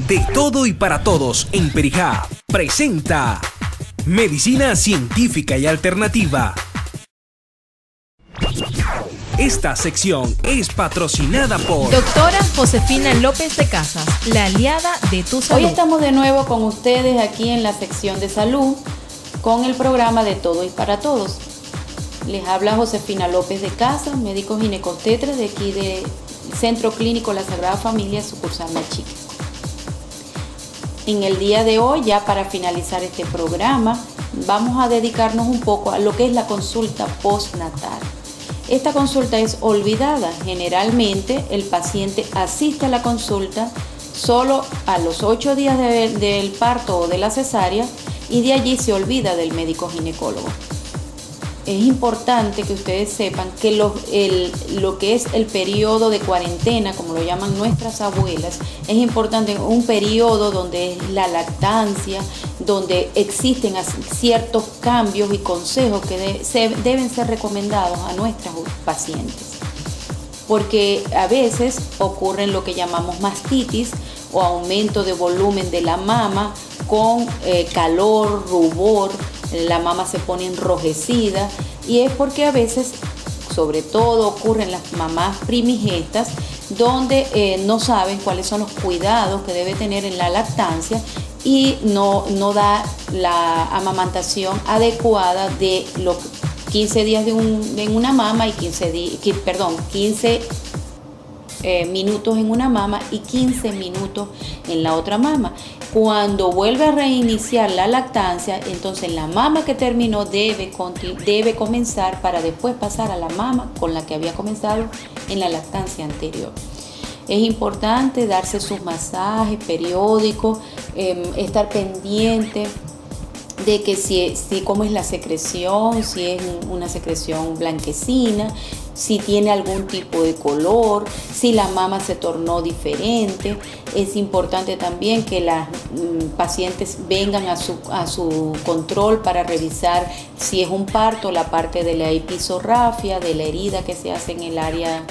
De todo y para todos en Perijá presenta Medicina Científica y Alternativa. Esta sección es patrocinada por Doctora Josefina López de Casas, la aliada de tu salud. Hoy estamos de nuevo con ustedes aquí en la sección de salud con el programa De Todo y para Todos. Les habla Josefina López de Casas, médico ginecobstetra de aquí del Centro Clínico La Sagrada Familia, sucursal Machique. En el día de hoy, ya para finalizar este programa, vamos a dedicarnos un poco a lo que es la consulta postnatal. Esta consulta es olvidada. Generalmente el paciente asiste a la consulta solo a los 8 días del parto o de la cesárea y de allí se olvida del médico ginecólogo. Es importante que ustedes sepan que lo que es el periodo de cuarentena, como lo llaman nuestras abuelas, es importante un periodo donde es la lactancia, donde existen ciertos cambios y consejos que deben ser recomendados a nuestras pacientes. Porque a veces ocurren lo que llamamos mastitis o aumento de volumen de la mama con calor, rubor. La mama se pone enrojecida y es porque a veces, sobre todo ocurre en las mamás primigestas, donde no saben cuáles son los cuidados que debe tener en la lactancia y no da la amamantación adecuada de los 15 días en una mama y 15 minutos en una mama y 15 minutos en la otra mama. Cuando vuelve a reiniciar la lactancia, entonces la mama que terminó debe comenzar para después pasar a la mama con la que había comenzado en la lactancia anterior. Es importante darse sus masajes periódicos, estar pendiente de que si cómo es la secreción, si es una secreción blanquecina, si tiene algún tipo de color, si la mama se tornó diferente. Es importante también que las pacientes vengan a su control para revisar si es un parto, la parte de la episorrafia, de la herida que se hace en el área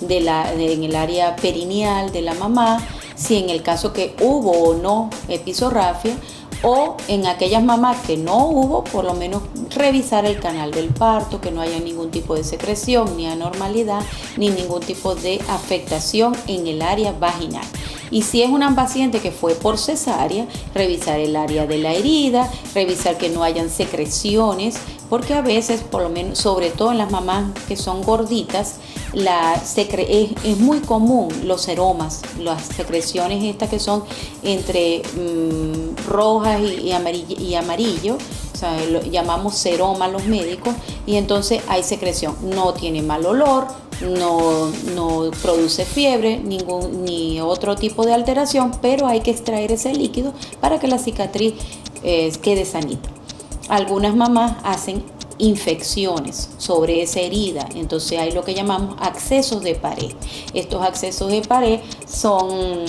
en el área perineal de la mamá, si en el caso que hubo o no episorrafia, o en aquellas mamás que no hubo, por lo menos revisar el canal del parto, que no haya ningún tipo de secreción, ni anormalidad, ni ningún tipo de afectación en el área vaginal. Y si es una paciente que fue por cesárea, revisar el área de la herida, revisar que no hayan secreciones, porque a veces, por lo menos, sobre todo en las mamás que son gorditas, es muy común los seromas, las secreciones estas que son entre rojas y amarillo, o sea, lo llamamos seroma los médicos, y entonces hay secreción. No tiene mal olor, no produce fiebre, ni otro tipo de alteración, pero hay que extraer ese líquido para que la cicatriz quede sanita. Algunas mamás hacen infecciones sobre esa herida, entonces hay lo que llamamos accesos de pared. Estos accesos de pared son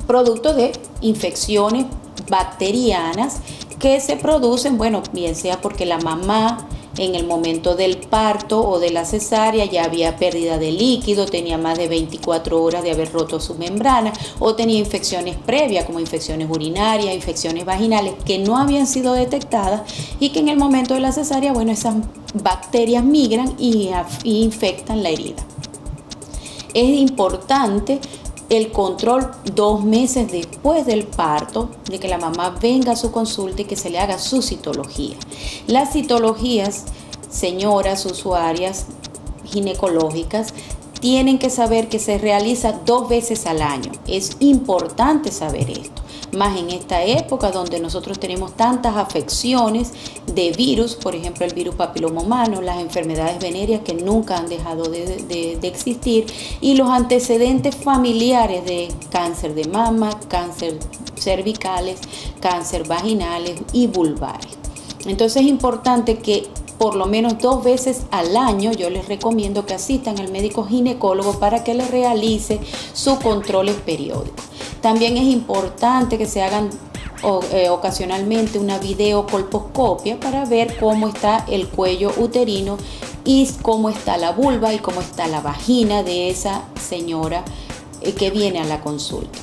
producto de infecciones bacterianas que se producen, bueno, bien sea porque la mamá en el momento del parto o de la cesárea ya había pérdida de líquido, tenía más de 24 horas de haber roto su membrana, o tenía infecciones previas como infecciones urinarias, infecciones vaginales que no habían sido detectadas y que en el momento de la cesárea, bueno, esas bacterias migran y infectan la herida. Es importante el control 2 meses después del parto, de que la mamá venga a su consulta y que se le haga su citología. Las citologías, señoras usuarias ginecológicas, tienen que saber que se realiza 2 veces al año. Es importante saber esto, más en esta época donde nosotros tenemos tantas afecciones de virus, por ejemplo el virus papiloma humano, las enfermedades venéreas que nunca han dejado de existir, y los antecedentes familiares de cáncer de mama, cáncer cervicales, cáncer vaginales y vulvares. Entonces es importante que por lo menos 2 veces al año yo les recomiendo que asistan al médico ginecólogo para que les realice sus controles periódicos. También es importante que se hagan ocasionalmente una videocolposcopia para ver cómo está el cuello uterino y cómo está la vulva y cómo está la vagina de esa señora que viene a la consulta.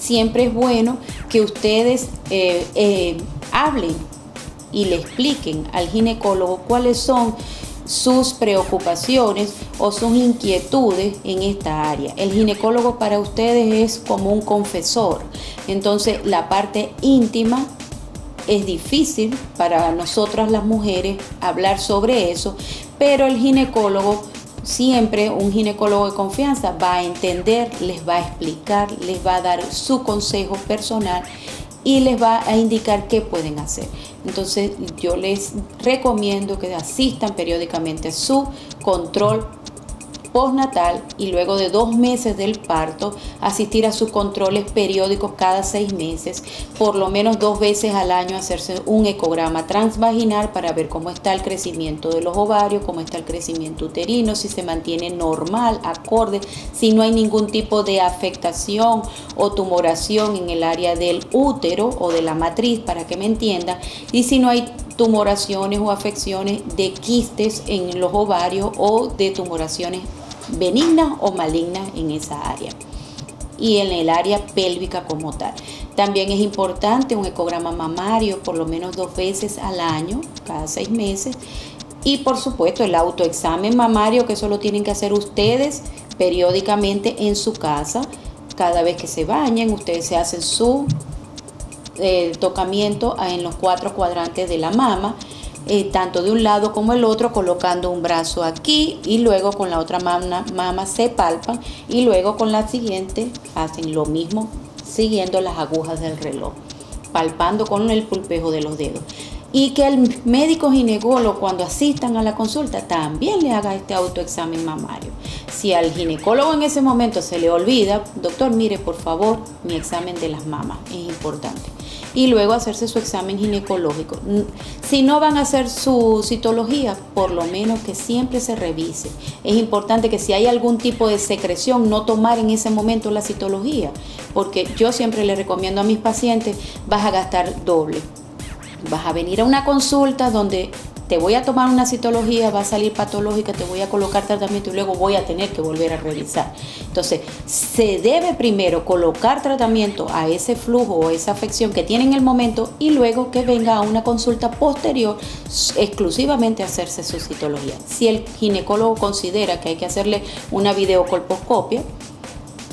siempre es bueno que ustedes hablen y le expliquen al ginecólogo cuáles son sus preocupaciones o sus inquietudes en esta área. El ginecólogo para ustedes es como un confesor. Entonces, la parte íntima es difícil para nosotras las mujeres hablar sobre eso, pero el ginecólogo, siempre un ginecólogo de confianza, va a entender, les va a explicar, les va a dar su consejo personal y les va a indicar qué pueden hacer. Entonces yo les recomiendo que asistan periódicamente a su control postnatal y luego de 2 meses del parto asistir a sus controles periódicos cada 6 meses, por lo menos 2 veces al año hacerse un ecograma transvaginal para ver cómo está el crecimiento de los ovarios, cómo está el crecimiento uterino, si se mantiene normal, acorde, si no hay ningún tipo de afectación o tumoración en el área del útero o de la matriz, para que me entiendan, y si no hay tumoraciones o afecciones de quistes en los ovarios o de tumoraciones benignas o malignas en esa área y en el área pélvica como tal. También es importante un ecograma mamario por lo menos 2 veces al año, cada 6 meses, y por supuesto el autoexamen mamario, que eso lo tienen que hacer ustedes periódicamente en su casa. Cada vez que se bañen, ustedes se hacen su tocamiento en los 4 cuadrantes de la mama, tanto de un lado como el otro, colocando un brazo aquí y luego con la otra mama se palpan y luego con la siguiente hacen lo mismo siguiendo las agujas del reloj, palpando con el pulpejo de los dedos. Y que el médico ginecólogo, cuando asistan a la consulta, también le haga este autoexamen mamario. Si al ginecólogo en ese momento se le olvida, doctor, mire por favor mi examen de las mamas, es importante. Y luego hacerse su examen ginecológico. Si no van a hacer su citología, por lo menos que siempre se revise. Es importante que si hay algún tipo de secreción, no tomar en ese momento la citología, porque yo siempre le recomiendo a mis pacientes, vas a gastar doble. Vas a venir a una consulta donde te voy a tomar una citología, va a salir patológica, te voy a colocar tratamiento y luego voy a tener que volver a revisar. Entonces, se debe primero colocar tratamiento a ese flujo o esa afección que tiene en el momento y luego que venga a una consulta posterior exclusivamente a hacerse su citología. Si el ginecólogo considera que hay que hacerle una videocolposcopia,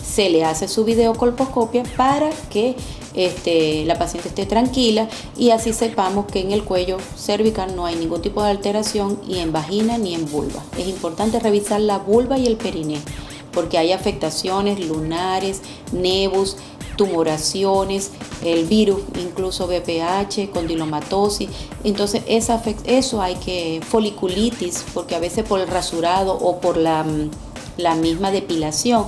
se le hace su videocolposcopia para que la paciente esté tranquila y así sepamos que en el cuello cervical no hay ningún tipo de alteración y en vagina ni en vulva. Es importante revisar la vulva y el perineo porque hay afectaciones lunares, nevus, tumoraciones, el virus, incluso VPH, condilomatosis. Entonces eso hay que, foliculitis, porque a veces por el rasurado o por la misma depilación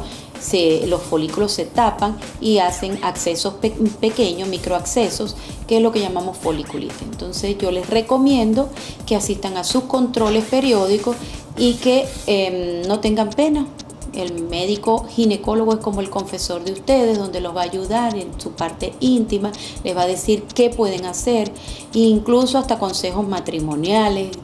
los folículos se tapan y hacen accesos pequeños, microaccesos, que es lo que llamamos foliculitis. Entonces yo les recomiendo que asistan a sus controles periódicos y que no tengan pena. El médico ginecólogo es como el confesor de ustedes, donde los va a ayudar en su parte íntima, les va a decir qué pueden hacer, e incluso hasta consejos matrimoniales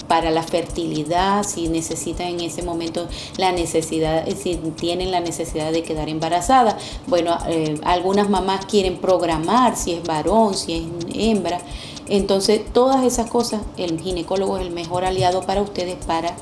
para la fertilidad, si necesitan en ese momento si tienen la necesidad de quedar embarazada. Bueno, algunas mamás quieren programar si es varón, si es hembra. Entonces, todas esas cosas, el ginecólogo es el mejor aliado para ustedes para